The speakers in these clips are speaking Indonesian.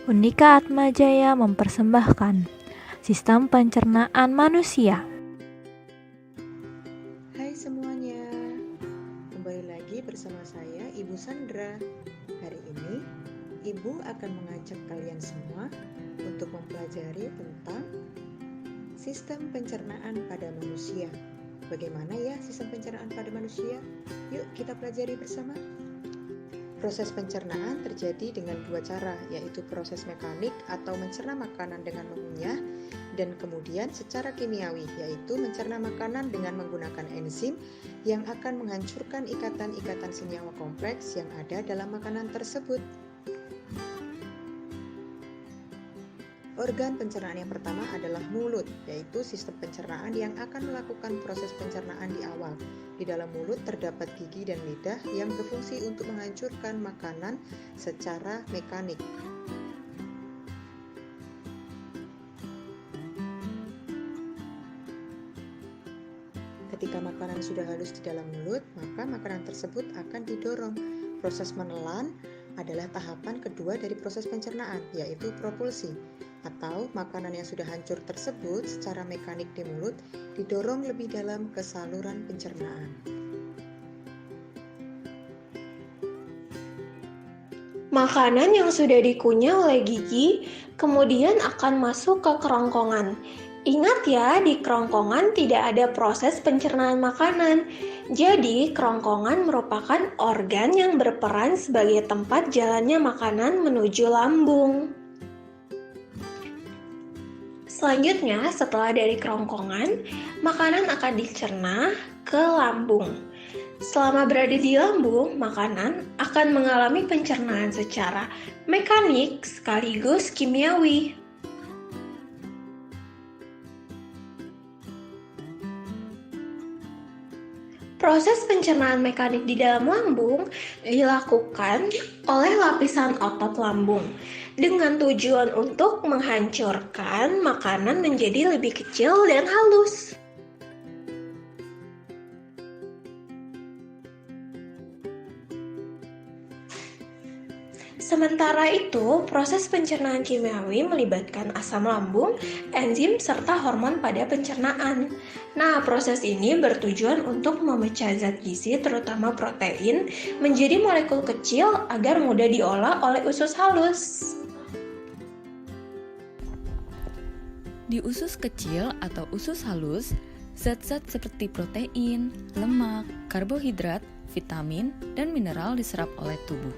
Unika Atmajaya mempersembahkan Sistem Pencernaan Manusia. Hai semuanya, kembali lagi bersama saya Ibu Sandra. Hari ini Ibu akan mengajak kalian semua untuk mempelajari tentang sistem pencernaan pada manusia. Bagaimana ya sistem pencernaan pada manusia? Yuk kita pelajari bersama. Proses pencernaan terjadi dengan dua cara, yaitu proses mekanik atau mencerna makanan dengan mengunyah, dan kemudian secara kimiawi, yaitu mencerna makanan dengan menggunakan enzim yang akan menghancurkan ikatan-ikatan senyawa kompleks yang ada dalam makanan tersebut. Organ pencernaan yang pertama adalah mulut, yaitu sistem pencernaan yang akan melakukan proses pencernaan di awal. Di dalam mulut terdapat gigi dan lidah yang berfungsi untuk menghancurkan makanan secara mekanik. Ketika makanan sudah halus di dalam mulut, maka makanan tersebut akan didorong. Proses menelan adalah tahapan kedua dari proses pencernaan, yaitu propulsi, atau makanan yang sudah hancur tersebut secara mekanik di mulut didorong lebih dalam ke saluran pencernaan. Makanan yang sudah dikunyah oleh gigi kemudian akan masuk ke kerongkongan. Ingat ya, di kerongkongan tidak ada proses pencernaan makanan. Jadi, kerongkongan merupakan organ yang berperan sebagai tempat jalannya makanan menuju lambung. Selanjutnya, setelah dari kerongkongan, makanan akan dicerna ke lambung. Selama berada di lambung, makanan akan mengalami pencernaan secara mekanik sekaligus kimiawi. Proses pencernaan mekanik di dalam lambung dilakukan oleh lapisan otot lambung dengan tujuan untuk menghancurkan makanan menjadi lebih kecil dan halus. Sementara itu, proses pencernaan kimiawi melibatkan asam lambung, enzim, serta hormon pada pencernaan. Nah, proses ini bertujuan untuk memecah zat gizi, terutama protein, menjadi molekul kecil agar mudah diolah oleh usus halus. Di usus kecil atau usus halus, zat-zat seperti protein, lemak, karbohidrat, vitamin, dan mineral diserap oleh tubuh.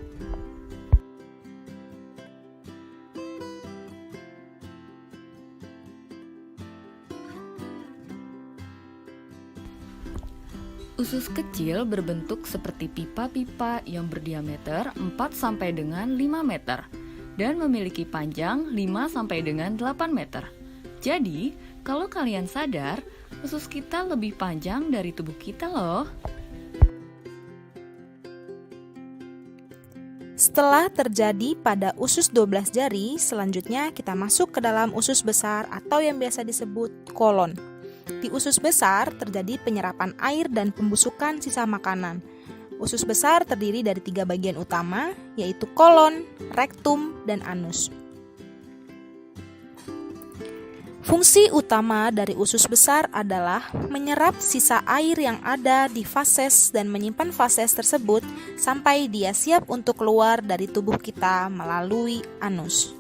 Usus kecil berbentuk seperti pipa-pipa yang berdiameter 4 sampai dengan 5 meter dan memiliki panjang 5 sampai dengan 8 meter. Jadi, kalau kalian sadar, usus kita lebih panjang dari tubuh kita loh. Setelah terjadi pada usus 12 jari, selanjutnya kita masuk ke dalam usus besar atau yang biasa disebut kolon. Di usus besar terjadi penyerapan air dan pembusukan sisa makanan. Usus besar terdiri dari 3 bagian utama, yaitu kolon, rektum, dan anus. Fungsi utama dari usus besar adalah menyerap sisa air yang ada di fases dan menyimpan fases tersebut sampai dia siap untuk keluar dari tubuh kita melalui anus.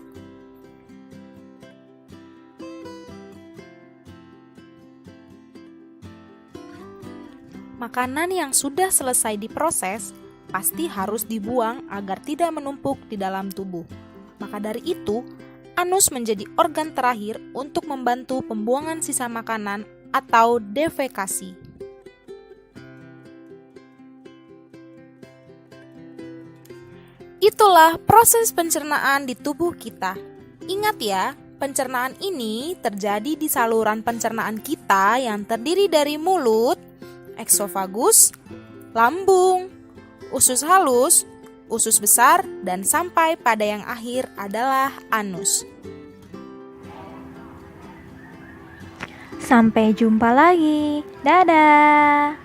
Makanan yang sudah selesai diproses pasti harus dibuang agar tidak menumpuk di dalam tubuh. Maka dari itu, anus menjadi organ terakhir untuk membantu pembuangan sisa makanan atau defekasi. Itulah proses pencernaan di tubuh kita. Ingat ya, pencernaan ini terjadi di saluran pencernaan kita yang terdiri dari mulut, eksofagus, lambung, usus halus, usus besar, dan sampai pada yang akhir adalah anus. Sampai jumpa lagi. Dadah.